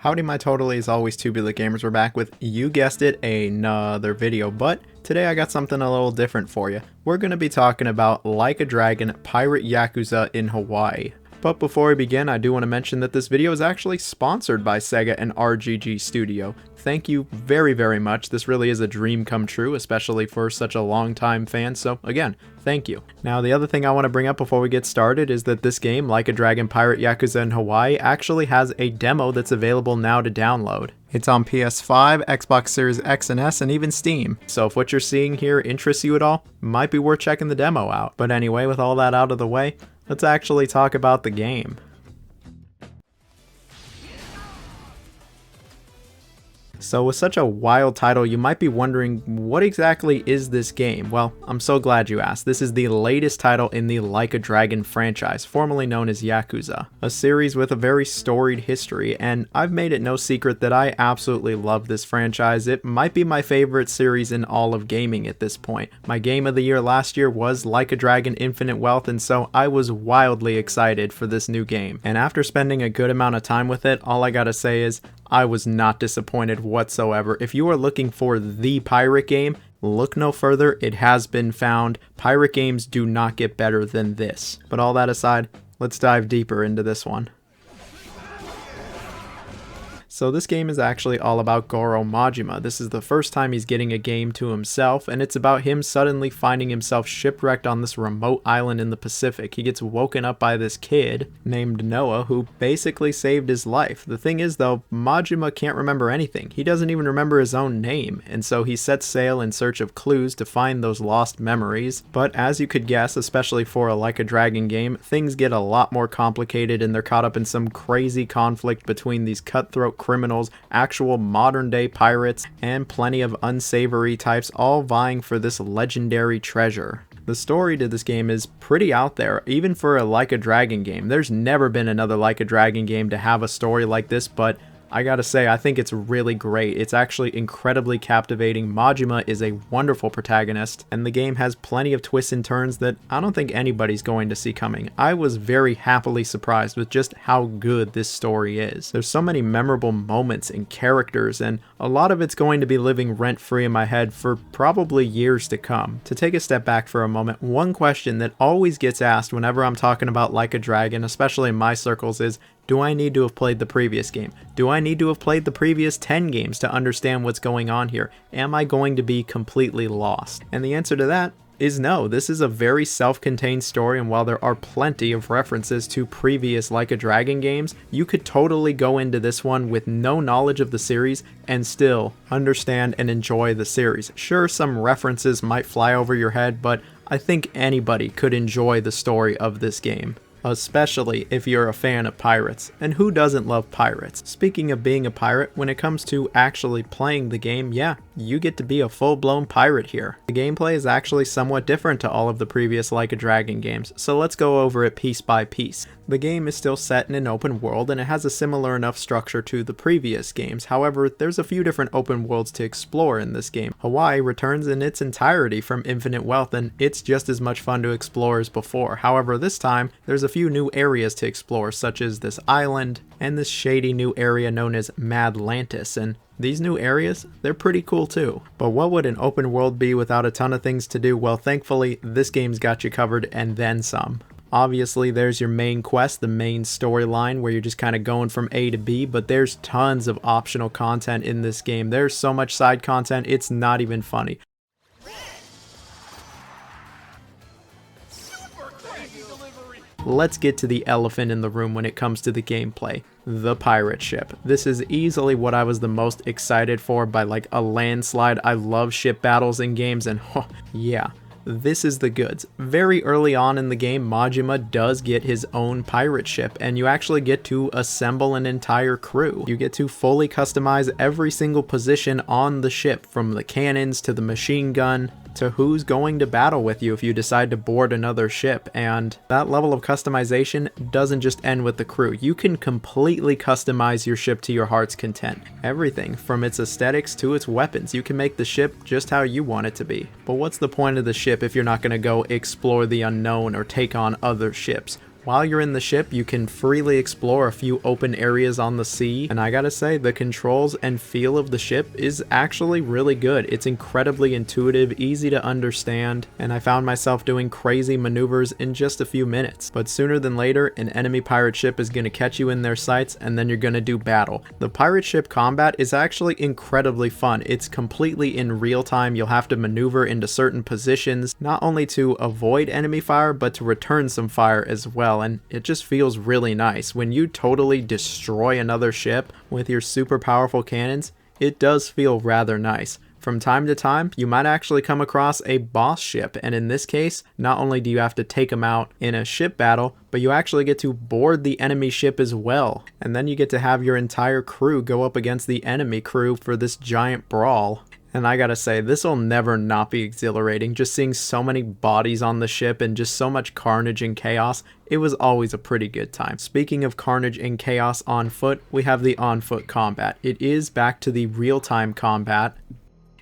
Howdy my totally always Tubular gamers, we're back with, you guessed it, another video, but today I got something a little different for you. We're going to be talking about Like a Dragon Pirate Yakuza in Hawaii. But before we begin, I do want to mention that this video is actually sponsored by Sega and RGG Studio. Thank you very, very much. This really is a dream come true, especially for such a long-time fan, so again, thank you. Now, the other thing I want to bring up before we get started is that this game, Like a Dragon Pirate Yakuza in Hawaii, actually has a demo that's available now to download. It's on PS5, Xbox Series X and S, and even Steam. So if what you're seeing here interests you at all, might be worth checking the demo out. But anyway, with all that out of the way, let's actually talk about the game. So with such a wild title, you might be wondering, what exactly is this game? Well, I'm so glad you asked. This is the latest title in the Like a Dragon franchise, formerly known as Yakuza, a series with a very storied history, and I've made it no secret that I absolutely love this franchise. It might be my favorite series in all of gaming at this point. My game of the year last year was Like a Dragon Infinite Wealth, and so I was wildly excited for this new game. And after spending a good amount of time with it, all I gotta say is, I was not disappointed whatsoever. If you are looking for the pirate game, look no further. It has been found. Pirate games do not get better than this. But all that aside, let's dive deeper into this one. So this game is actually all about Goro Majima. This is the first time he's getting a game to himself, and it's about him suddenly finding himself shipwrecked on this remote island in the Pacific. He gets woken up by this kid named Noah who basically saved his life. The thing is though, Majima can't remember anything. He doesn't even remember his own name, and so he sets sail in search of clues to find those lost memories. But as you could guess, especially for a Like a Dragon game, things get a lot more complicated and they're caught up in some crazy conflict between these cutthroat criminals, actual modern day pirates, and plenty of unsavory types all vying for this legendary treasure. The story to this game is pretty out there, even for a Like a Dragon game. There's never been another Like a Dragon game to have a story like this, but I gotta say, I think it's really great. It's actually incredibly captivating. Majima is a wonderful protagonist, and the game has plenty of twists and turns that I don't think anybody's going to see coming. I was very happily surprised with just how good this story is. There's so many memorable moments and characters, and a lot of it's going to be living rent-free in my head for probably years to come. To take a step back for a moment, one question that always gets asked whenever I'm talking about Like a Dragon, especially in my circles, is, do I need to have played the previous game? Do I need to have played the previous 10 games to understand what's going on here? Am I going to be completely lost? And the answer to that is no. This is a very self-contained story, and while there are plenty of references to previous Like a Dragon games, you could totally go into this one with no knowledge of the series and still understand and enjoy the series. Sure, some references might fly over your head, but I think anybody could enjoy the story of this game. Especially if you're a fan of pirates. And who doesn't love pirates? Speaking of being a pirate, when it comes to actually playing the game, yeah, you get to be a full-blown pirate here. The gameplay is actually somewhat different to all of the previous Like a Dragon games, so let's go over it piece by piece. The game is still set in an open world, and it has a similar enough structure to the previous games. However, there's a few different open worlds to explore in this game. Hawaii returns in its entirety from Infinite Wealth, and it's just as much fun to explore as before. However, this time, there's a few new areas to explore, such as this island, and this shady new area known as Madlantis, and these new areas, they're pretty cool too. But what would an open world be without a ton of things to do? Well, thankfully, this game's got you covered and then some. Obviously, there's your main quest, the main storyline, where you're just kind of going from A to B, but there's tons of optional content in this game. There's so much side content, it's not even funny. Let's get to the elephant in the room when it comes to the gameplay. The pirate ship. This is easily what I was the most excited for by like a landslide. I love ship battles in games, and yeah, this is the goods. Very early on in the game, Majima does get his own pirate ship, and you actually get to assemble an entire crew. You get to fully customize every single position on the ship, from the cannons to the machine gun to who's going to battle with you if you decide to board another ship. And that level of customization doesn't just end with the crew. You can completely customize your ship to your heart's content. Everything from its aesthetics to its weapons. You can make the ship just how you want it to be. But what's the point of the ship if you're not going to go explore the unknown or take on other ships? While you're in the ship, you can freely explore a few open areas on the sea, and I gotta say, the controls and feel of the ship is actually really good. It's incredibly intuitive, easy to understand, and I found myself doing crazy maneuvers in just a few minutes. But sooner than later, an enemy pirate ship is gonna catch you in their sights, and then you're gonna do battle. The pirate ship combat is actually incredibly fun. It's completely in real time. You'll have to maneuver into certain positions, not only to avoid enemy fire, but to return some fire as well, and it just feels really nice. When you totally destroy another ship with your super powerful cannons, it does feel rather nice. From time to time, you might actually come across a boss ship, and in this case, not only do you have to take them out in a ship battle, but you actually get to board the enemy ship as well. And then you get to have your entire crew go up against the enemy crew for this giant brawl. And I gotta say, this will never not be exhilarating. Just seeing so many bodies on the ship and just so much carnage and chaos, it was always a pretty good time. Speaking of carnage and chaos on foot, we have the on-foot combat. It is back to the real-time combat.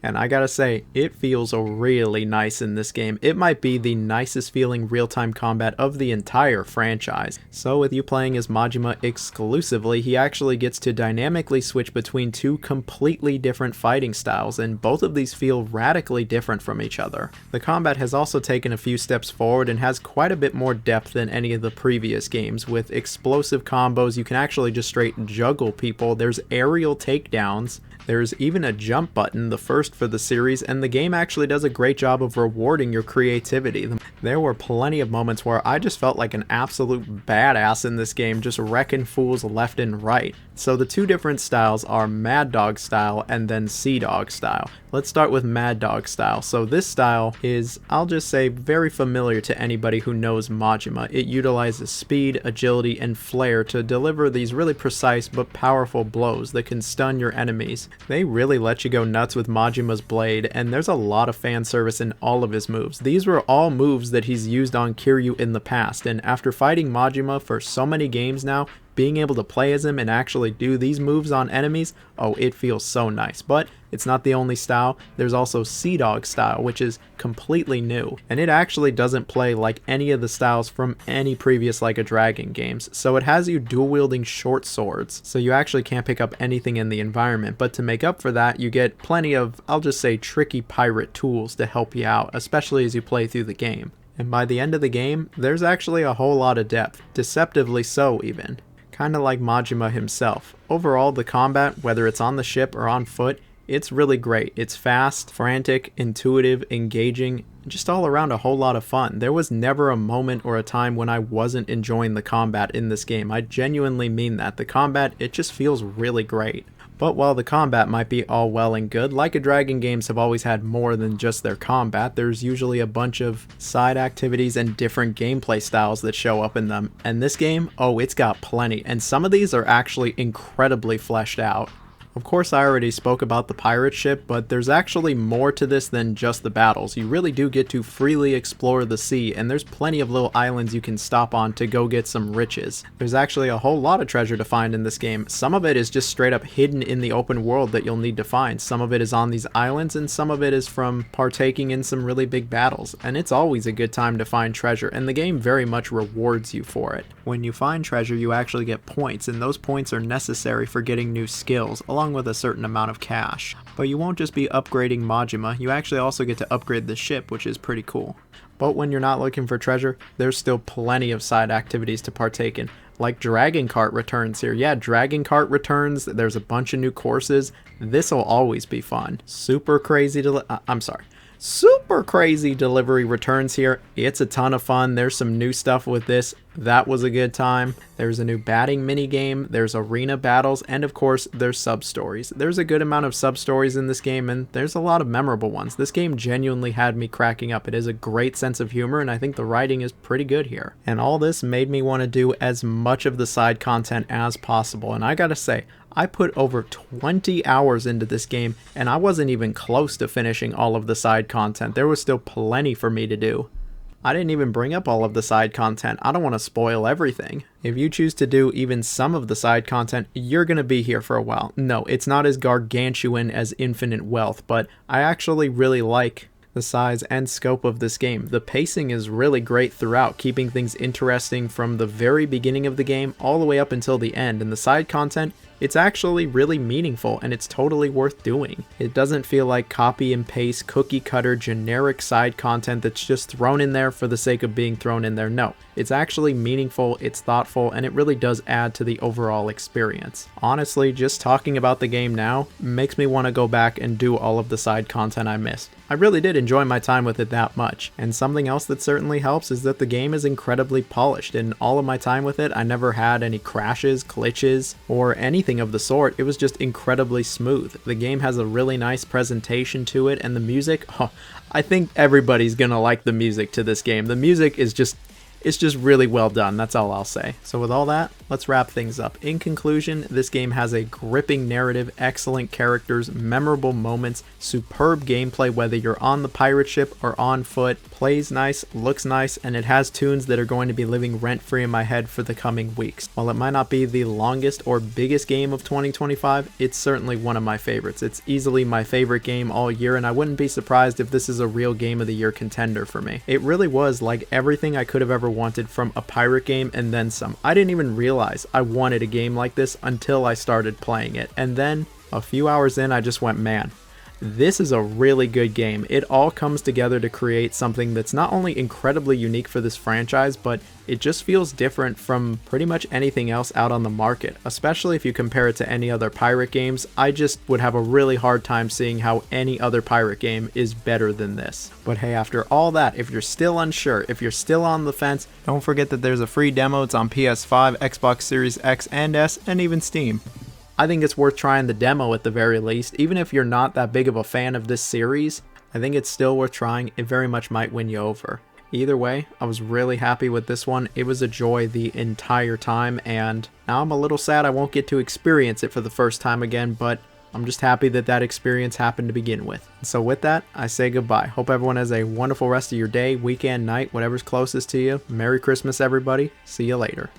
And I gotta say, it feels really nice in this game. It might be the nicest feeling real-time combat of the entire franchise. So with you playing as Majima exclusively, he actually gets to dynamically switch between two completely different fighting styles, and both of these feel radically different from each other. The combat has also taken a few steps forward and has quite a bit more depth than any of the previous games. With explosive combos, you can actually just straight juggle people. There's aerial takedowns. There's even a jump button, the first for the series, and the game actually does a great job of rewarding your creativity. There were plenty of moments where I just felt like an absolute badass in this game, just wrecking fools left and right. So the two different styles are Mad Dog style and then Sea Dog style. Let's start with Mad Dog style. So this style is, I'll just say, very familiar to anybody who knows Majima. It utilizes speed, agility, and flair to deliver these really precise but powerful blows that can stun your enemies. They really let you go nuts with Majima's blade, and there's a lot of fan service in all of his moves. These were all moves that he's used on Kiryu in the past, and after fighting Majima for so many games now, being able to play as him and actually do these moves on enemies, oh, it feels so nice. But it's not the only style. There's also Sea Dog style, which is completely new, and it actually doesn't play like any of the styles from any previous Like a Dragon games. So it has you dual wielding short swords, so you actually can't pick up anything in the environment, but to make up for that, you get plenty of, I'll just say, tricky pirate tools to help you out, especially as you play through the game. And by the end of the game, there's actually a whole lot of depth, deceptively so even. Kinda like Majima himself. Overall, the combat, whether it's on the ship or on foot, it's really great. It's fast, frantic, intuitive, engaging, just all around a whole lot of fun. There was never a moment or a time when I wasn't enjoying the combat in this game. I genuinely mean that. The combat, it just feels really great. But while the combat might be all well and good, Like a Dragon games have always had more than just their combat. There's usually a bunch of side activities and different gameplay styles that show up in them. And this game, oh, it's got plenty. And some of these are actually incredibly fleshed out. Of course, I already spoke about the pirate ship, but there's actually more to this than just the battles. You really do get to freely explore the sea, and there's plenty of little islands you can stop on to go get some riches. There's actually a whole lot of treasure to find in this game. Some of it is just straight up hidden in the open world that you'll need to find. Some of it is on these islands, and some of it is from partaking in some really big battles. And it's always a good time to find treasure, and the game very much rewards you for it. When you find treasure, you actually get points, and those points are necessary for getting new skills, along with a certain amount of cash. But you won't just be upgrading Majima, you actually also get to upgrade the ship, which is pretty cool. But when you're not looking for treasure, there's still plenty of side activities to partake in. Like Dragon Cart returns here. Yeah, Dragon Cart returns, there's a bunch of new courses. This'll always be fun. Super crazy delivery returns here. It's a ton of fun. There's some new stuff with this. That was a good time. There's a new batting minigame, there's arena battles, and of course, there's sub-stories. There's a good amount of sub-stories in this game, and there's a lot of memorable ones. This game genuinely had me cracking up. It is a great sense of humor, and I think the writing is pretty good here. And all this made me want to do as much of the side content as possible, and I gotta say, I put over 20 hours into this game, and I wasn't even close to finishing all of the side content. There was still plenty for me to do. I didn't even bring up all of the side content. I don't want to spoil everything. If you choose to do even some of the side content, you're going to be here for a while. No, it's not as gargantuan as Infinite Wealth, but I actually really like the size and scope of this game. The pacing is really great throughout, keeping things interesting from the very beginning of the game all the way up until the end, and the side content, it's actually really meaningful and it's totally worth doing. It doesn't feel like copy and paste, cookie cutter, generic side content that's just thrown in there for the sake of being thrown in there. No, it's actually meaningful, it's thoughtful, and it really does add to the overall experience. Honestly, just talking about the game now makes me want to go back and do all of the side content I missed. I really did enjoy my time with it that much, and something else that certainly helps is that the game is incredibly polished. In all of my time with it, I never had any crashes, glitches, or anything of the sort. It was just incredibly smooth. The game has a really nice presentation to it, and the music, I think everybody's gonna like the music to this game. The music is just really well done, that's all I'll say. So with all that, let's wrap things up. In conclusion, this game has a gripping narrative, excellent characters, memorable moments, superb gameplay whether you're on the pirate ship or on foot, plays nice, looks nice, and it has tunes that are going to be living rent-free in my head for the coming weeks. While it might not be the longest or biggest game of 2025, it's certainly one of my favorites. It's easily my favorite game all year, and I wouldn't be surprised if this is a real Game of the Year contender for me. It really was like everything I could have ever wanted from a pirate game and then some. I didn't even realize I wanted a game like this until I started playing it, and then a few hours in I just went, man, this is a really good game. It all comes together to create something that's not only incredibly unique for this franchise, but it just feels different from pretty much anything else out on the market, especially if you compare it to any other pirate games. I just would have a really hard time seeing how any other pirate game is better than this. But hey, after all that, if you're still unsure, if you're still on the fence, don't forget that there's a free demo. It's on PS5, Xbox Series X and S, and even Steam. I think it's worth trying the demo at the very least. Even if you're not that big of a fan of this series, I think it's still worth trying. It very much might win you over. Either way, I was really happy with this one. It was a joy the entire time, and now I'm a little sad I won't get to experience it for the first time again, but I'm just happy that that experience happened to begin with. So with that, I say goodbye. Hope everyone has a wonderful rest of your day, weekend, night, whatever's closest to you. Merry Christmas, everybody. See you later.